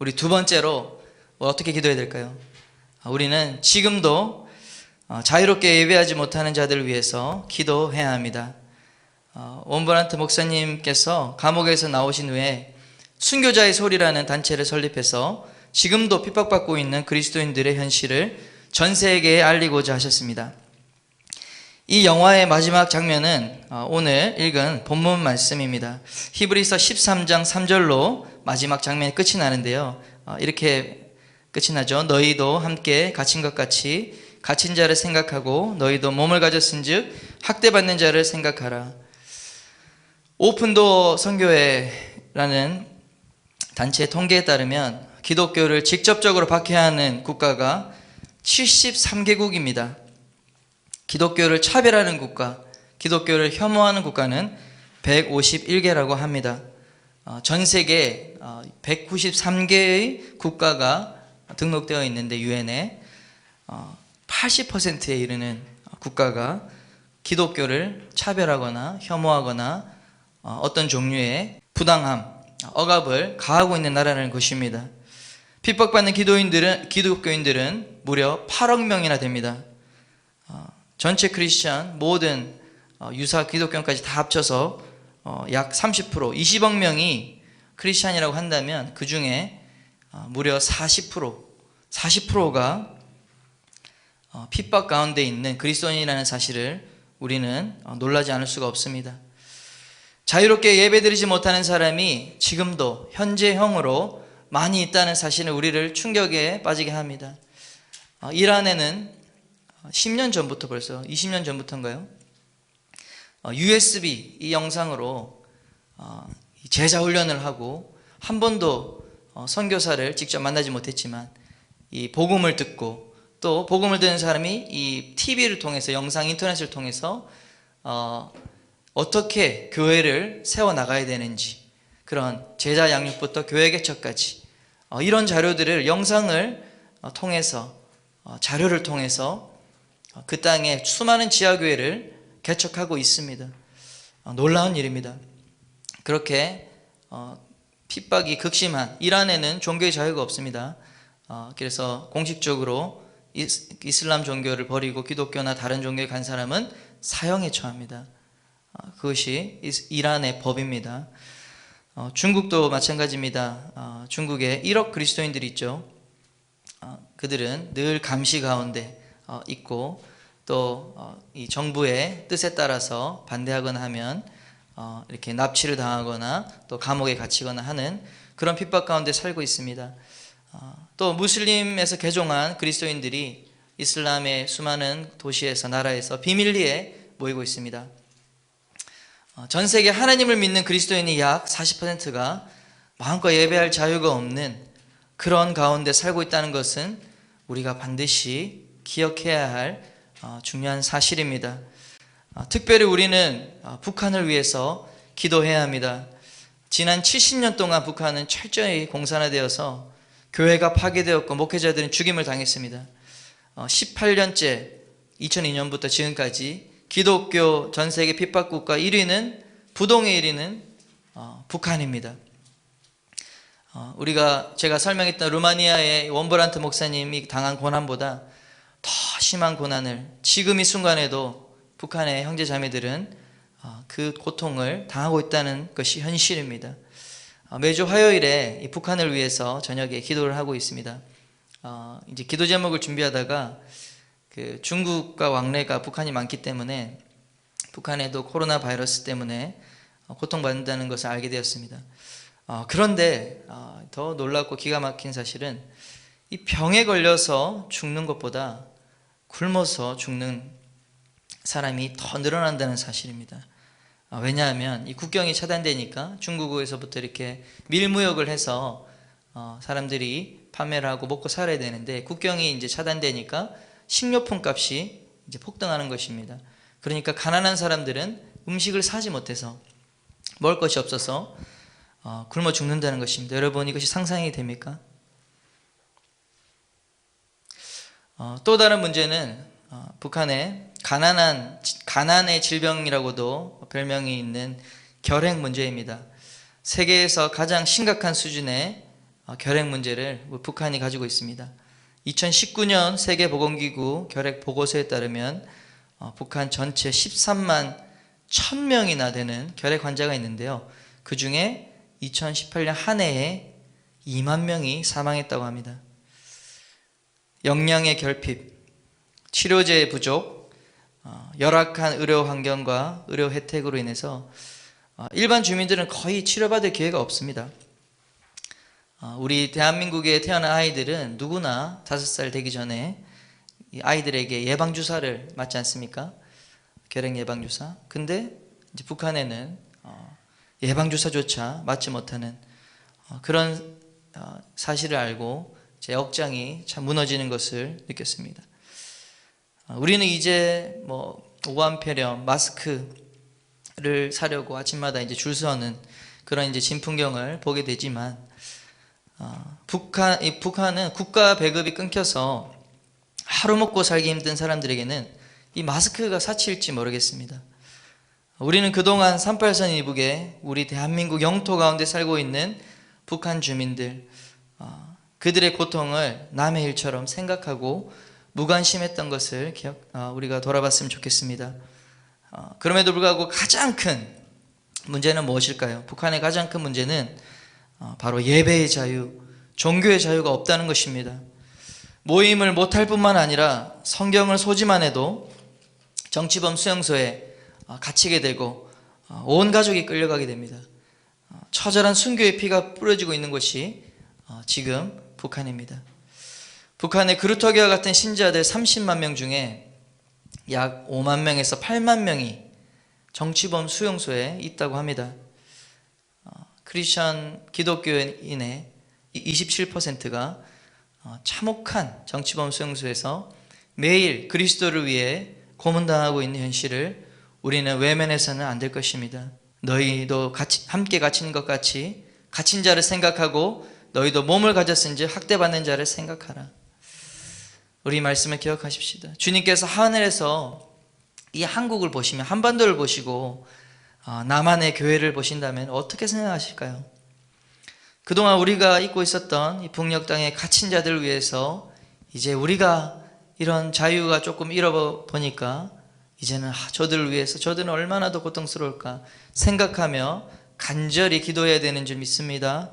우리 두 번째로 어떻게 기도해야 될까요? 우리는 지금도 자유롭게 예배하지 못하는 자들을 위해서 기도해야 합니다. 원버란트 목사님께서 감옥에서 나오신 후에 순교자의 소리라는 단체를 설립해서 지금도 핍박받고 있는 그리스도인들의 현실을 전 세계에 알리고자 하셨습니다. 이 영화의 마지막 장면은 오늘 읽은 본문 말씀입니다. 히브리서 13장 3절로 마지막 장면이 끝이 나는데요. 이렇게 끝이 나죠. 너희도 함께 갇힌 것 같이 갇힌 자를 생각하고 너희도 몸을 가졌은즉 학대받는 자를 생각하라. 오픈도어 선교회라는 단체의 통계에 따르면 기독교를 직접적으로 박해하는 국가가 73개국입니다. 기독교를 차별하는 국가, 기독교를 혐오하는 국가는 151개라고 합니다. 전 세계 193개의 국가가 등록되어 있는데 유엔에 80%에 이르는 국가가 기독교를 차별하거나 혐오하거나 어떤 종류의 부당함, 억압을 가하고 있는 나라라는 것입니다. 핍박받는 기독교인들은 무려 8억 명이나 됩니다. 전체 크리스천 모든 유사 기독교인까지 다 합쳐서 약 30%, 20억 명이 크리스천이라고 한다면 그 중에 무려 40%가 핍박 가운데 있는 그리스도인이라는 사실을 우리는 놀라지 않을 수가 없습니다. 자유롭게 예배드리지 못하는 사람이 지금도 현재형으로 많이 있다는 사실은 우리를 충격에 빠지게 합니다. 이란에는 10년 전부터 벌써 20년 전부터인가요? USB 이 영상으로 제자 훈련을 하고 한 번도 선교사를 직접 만나지 못했지만 이 복음을 듣고 또 복음을 듣는 사람이 이 TV를 통해서 영상 인터넷을 통해서 어떻게 교회를 세워나가야 되는지 그런 제자 양육부터 교회 개척까지 이런 자료들을 영상을 통해서 자료를 통해서 그 땅에 수많은 지하교회를 개척하고 있습니다. 놀라운 일입니다. 그렇게 핍박이 극심한 이란에는 종교의 자유가 없습니다. 그래서 공식적으로 이슬람 종교를 버리고 기독교나 다른 종교에 간 사람은 사형에 처합니다. 그것이 이란의 법입니다. 중국도 마찬가지입니다. 중국에 1억 그리스도인들이 있죠. 그들은 늘 감시 가운데 있고 또 이 정부의 뜻에 따라서 반대하거나 하면 이렇게 납치를 당하거나 또 감옥에 갇히거나 하는 그런 핍박 가운데 살고 있습니다. 또 무슬림에서 개종한 그리스도인들이 이슬람의 수많은 도시에서 나라에서 비밀리에 모이고 있습니다. 전 세계 하나님을 믿는 그리스도인이 약 40%가 마음껏 예배할 자유가 없는 그런 가운데 살고 있다는 것은 우리가 반드시 기억해야 할 중요한 사실입니다. 특별히 우리는 북한을 위해서 기도해야 합니다. 지난 70년 동안 북한은 철저히 공산화되어서 교회가 파괴되었고 목회자들은 죽임을 당했습니다. 18년째 2002년부터 지금까지 기독교 전 세계 핍박국가 1위는 부동의 1위는 북한입니다. 제가 설명했던 루마니아의 원버란트 목사님이 당한 고난보다 더 심한 고난을 지금 이 순간에도 북한의 형제 자매들은 그 고통을 당하고 있다는 것이 현실입니다. 매주 화요일에 이 북한을 위해서 저녁에 기도를 하고 있습니다. 이제 기도 제목을 준비하다가 그 중국과 왕래가 북한이 많기 때문에 북한에도 코로나 바이러스 때문에 고통받는다는 것을 알게 되었습니다. 그런데 더 놀랍고 기가 막힌 사실은 이 병에 걸려서 죽는 것보다 굶어서 죽는 사람이 더 늘어난다는 사실입니다. 왜냐하면 이 국경이 차단되니까 중국에서부터 이렇게 밀무역을 해서 사람들이 판매를 하고 먹고 살아야 되는데 국경이 이제 차단되니까 식료품 값이 이제 폭등하는 것입니다. 그러니까 가난한 사람들은 음식을 사지 못해서 먹을 것이 없어서 굶어 죽는다는 것입니다. 여러분 이것이 상상이 됩니까? 또 다른 문제는 북한의 가난의 질병이라고도 별명이 있는 결핵 문제입니다. 세계에서 가장 심각한 수준의 결핵 문제를 북한이 가지고 있습니다. 2019년 세계보건기구 결핵 보고서에 따르면 북한 전체 13만 1000명이나 되는 결핵 환자가 있는데요. 그 중에 2018년 한 해에 2만 명이 사망했다고 합니다. 역량의 결핍, 치료제 부족, 열악한 의료 환경과 의료 혜택으로 인해서 일반 주민들은 거의 치료받을 기회가 없습니다. 우리 대한민국에 태어난 아이들은 누구나 5살 되기 전에 아이들에게 예방주사를 맞지 않습니까? 결핵 예방주사. 근데 이제 북한에는 예방주사조차 맞지 못하는 그런 사실을 알고 제 억장이 참 무너지는 것을 느꼈습니다. 우리는 이제 오한폐렴 마스크를 사려고 아침마다 이제 줄 서는 그런 이제 진풍경을 보게 되지만 북한은 국가 배급이 끊겨서 하루 먹고 살기 힘든 사람들에게는 이 마스크가 사치일지 모르겠습니다. 우리는 그동안 38선 이북에 우리 대한민국 영토 가운데 살고 있는 북한 주민들, 그들의 고통을 남의 일처럼 생각하고 무관심했던 것을 우리가 돌아봤으면 좋겠습니다. 그럼에도 불구하고 가장 큰 문제는 무엇일까요? 북한의 가장 큰 문제는 바로 예배의 자유, 종교의 자유가 없다는 것입니다. 모임을 못할 뿐만 아니라 성경을 소지만 해도 정치범 수용소에 갇히게 되고 온 가족이 끌려가게 됩니다. 처절한 순교의 피가 뿌려지고 있는 곳이 지금 북한입니다. 북한의 그루터기와 같은 신자들 30만 명 중에 약 5만 명에서 8만 명이 정치범 수용소에 있다고 합니다. 크리스천 기독교인의 27%가 참혹한 정치범 수용소에서 매일 그리스도를 위해 고문당하고 있는 현실을 우리는 외면해서는 안 될 것입니다. 너희도 함께 갇힌 것 같이 갇힌 자를 생각하고 너희도 몸을 가졌은즉 학대받는 자를 생각하라. 우리 말씀을 기억하십시다. 주님께서 하늘에서 이 한국을 보시면 한반도를 보시고 남한의 교회를 보신다면 어떻게 생각하실까요? 그동안 우리가 잊고 있었던 이 북녘 땅의 갇힌 자들을 위해서 이제 우리가 이런 자유가 조금 잃어보니까 이제는 저들을 위해서 저들은 얼마나 더 고통스러울까 생각하며 간절히 기도해야 되는 줄 믿습니다.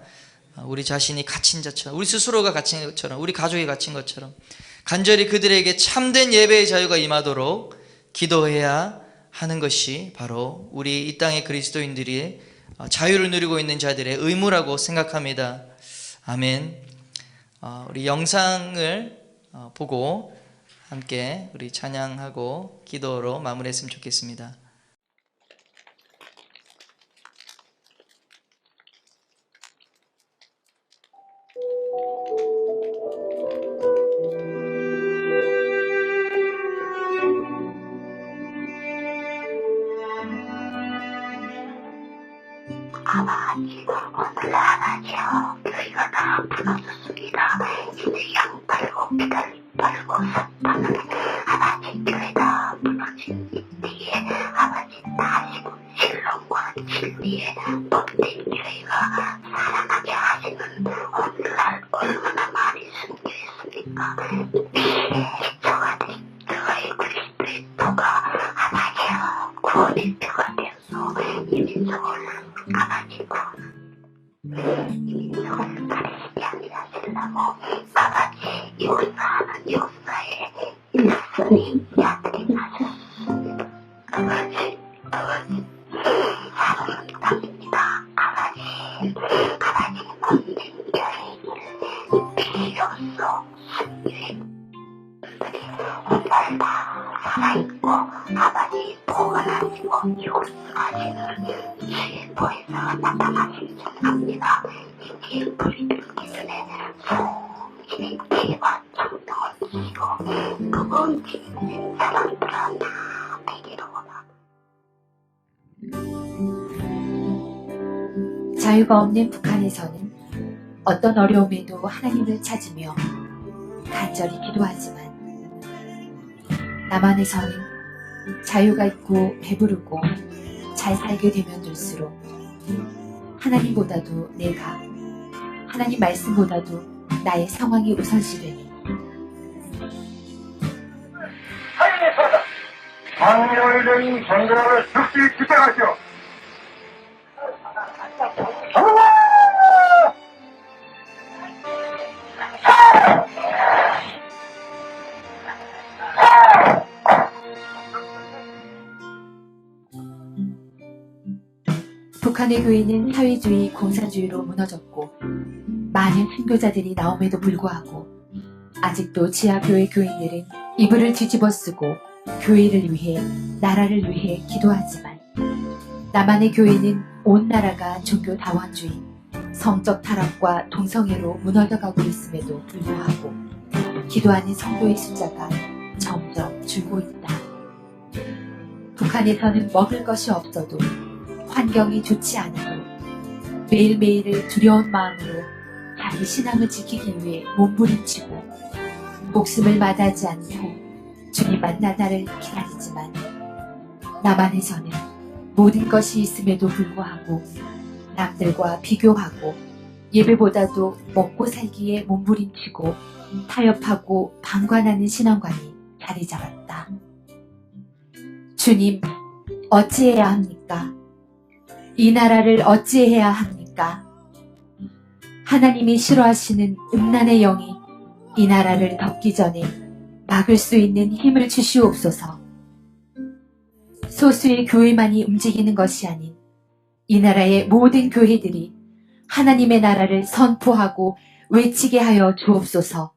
우리 자신이 갇힌 자처럼, 우리 스스로가 갇힌 것처럼, 우리 가족이 갇힌 것처럼 간절히 그들에게 참된 예배의 자유가 임하도록 기도해야 하는 것이 바로 우리 이 땅의 그리스도인들이 자유를 누리고 있는 자들의 의무라고 생각합니다. 아멘. 우리 영상을 보고 함께 우리 찬양하고 기도로 마무리했으면 좋겠습니다. 아버지, 오늘 하나님이여 저희가 다 부러졌습니다. 이제 양팔고 기다리팔고 섰다는 아버지 교회가 무너진 이때에 아버지 다시금 신론과 진리에 법된 교회가 살아나게 하시는 오늘날 얼마나 많이 순교했습니까? 피의 저가 된 저의 그리스도의 도가 아버지여 구원의 표가 되어서 이 민족을 아버지고 이 민족을 가리시게 아니라 하시려고 아버지 역사하는 역사에 일선이 나타나셨습니다. 아버지 사랑은 땅입니다. 아버지 못된 교회를 비로소 승리의 분들이 오늘 다 살아있고 아버지 보관하시고 역사하시는 주의 보혜사가 나타나시기 전합니다. 이게 불이 들기 전에 성신의 기와 정성을 주시고 그분 주시는 사람들아 다 되기를 원합니다. 자유가 없는 북한에서는 어떤 어려움에도 하나님을 찾으며 간절히 기도하지만 남한에서는 자유가 있고 배부르고 잘 살게 되면 될수록 하나님보다도 내가 하나님 말씀보다도 나의 상황이 우선시되니 하나님의 사자 장렬된 전도를 즉시 집행하시오. 북한의 교회는 사회주의, 공산주의로 무너졌고 많은 순교자들이 나옴에도 불구하고 아직도 지하교회 교인들은 이불을 뒤집어 쓰고 교회를 위해, 나라를 위해 기도하지만 남한의 교회는 온 나라가 종교 다원주의, 성적 타락과 동성애로 무너져가고 있음에도 불구하고 기도하는 성도의 숫자가 점점 줄고 있다. 북한에서는 먹을 것이 없어도 환경이 좋지 않아도 매일매일을 두려운 마음으로 자기 신앙을 지키기 위해 몸부림치고 목숨을 마다하지 않고 주님 만나다를 기다리지만 남한에서는 모든 것이 있음에도 불구하고 남들과 비교하고 예배보다도 먹고 살기에 몸부림치고 타협하고 방관하는 신앙관이 자리 잡았다. 주님, 어찌해야 합니까? 이 나라를 어찌해야 합니까? 하나님이 싫어하시는 음란의 영이 이 나라를 덮기 전에 막을 수 있는 힘을 주시옵소서. 소수의 교회만이 움직이는 것이 아닌 이 나라의 모든 교회들이 하나님의 나라를 선포하고 외치게 하여 주옵소서.